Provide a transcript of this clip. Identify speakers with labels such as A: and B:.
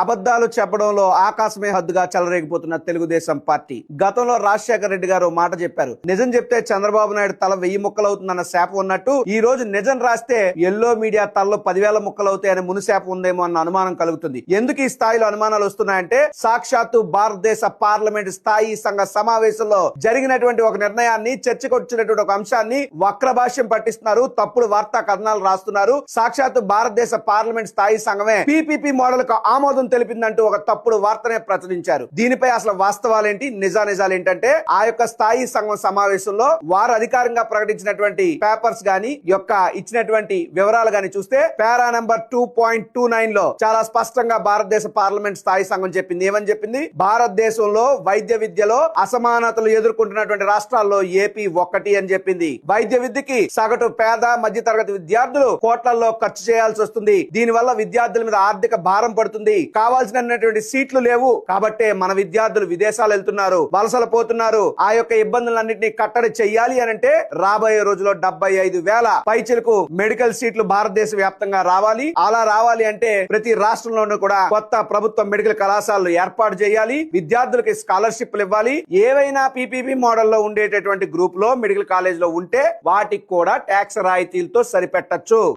A: అబద్ధాలు చెప్పడంలో ఆకాశమే హద్దుగా చెలరేగిపోతున్న తెలుగుదేశం పార్టీ. గతంలో రాజశేఖర రెడ్డి గారు మాట చెప్పారు, నిజం చెప్తే చంద్రబాబు నాయుడు తల 1000 ముక్కలవుతుందన్న శాప ఉన్నట్టు ఈ రోజు నిజం రాస్తే ఎల్లో మీడియా తలలో 10,000 ముక్కలవుతాయని మునుశాప ఉందేమో అన్న అనుమానం కలుగుతుంది. ఎందుకు ఈ స్థాయిలో అనుమానాలు వస్తున్నాయంటే సాక్షాత్తు భారతదేశ పార్లమెంట్ స్థాయి సంఘ సమావేశంలో జరిగినటువంటి ఒక నిర్ణయాన్ని, చర్చకు వచ్చినటువంటి ఒక అంశాన్ని వక్ర భాష్యం పట్టిస్తున్నారు, తప్పుడు వార్తా కథనాలు రాస్తున్నారు. సాక్షాత్తు భారతదేశ పార్లమెంట్ స్థాయి సంఘమే పీపీపీ మోడల్ కు ఆమోదం తెలిపిందంటూ ఒక తప్పుడు వార్తనే ప్రచురించారు. దీనిపై అసలు వాస్తవాలేంటి, నిజాలు ఏంటంటే ఆ యొక్క స్థాయి సంఘం సమావేశంలో వారు అధికారంగా ప్రకటించినటువంటి పేపర్స్ గాని యొక్క ఇచ్చినటువంటి వివరాలు గాని చూస్తే పారా నంబర్ 2.29 లో చాలా స్పష్టంగా భారతదేశ పార్లమెంట్ స్థాయి సంఘం చెప్పింది. ఏమని చెప్పింది? భారతదేశంలో వైద్య విద్యలో అసమానతలు ఎదుర్కొంటున్నటువంటి రాష్ట్రాల్లో ఏపీ ఒకటి అని చెప్పింది. వైద్య విద్యకి సగటు పేద మధ్య తరగతి విద్యార్థులు కోట్లలో ఖర్చు చేయాల్సి వస్తుంది. దీనివల్ల విద్యార్థుల మీద ఆర్థిక భారం పడుతుంది. కావాల్సినటువంటి సీట్లు లేవు కాబట్టే మన విద్యార్థులు విదేశాలు వెళ్తున్నారు, వలసలు పోతున్నారు. ఆ యొక్క ఇబ్బందులన్నింటినీ కట్టడి చెయ్యాలి అనంటే రాబోయే రోజుల్లో 75,000 పైచిలకు మెడికల్ సీట్లు భారతదేశ వ్యాప్తంగా రావాలి. అలా రావాలి అంటే ప్రతి రాష్ట్రంలోనూ కూడా కొత్త ప్రభుత్వ మెడికల్ కళాశాలలు ఏర్పాటు చేయాలి, విద్యార్థులకి స్కాలర్షిప్లు ఇవ్వాలి. ఏవైనా పీపీపీ మోడల్లో ఉండేటటువంటి గ్రూప్ లో మెడికల్ కాలేజ్ లో ఉంటే వాటికి కూడా ట్యాక్స్ రాయితీలతో సరిపెట్టచ్చు.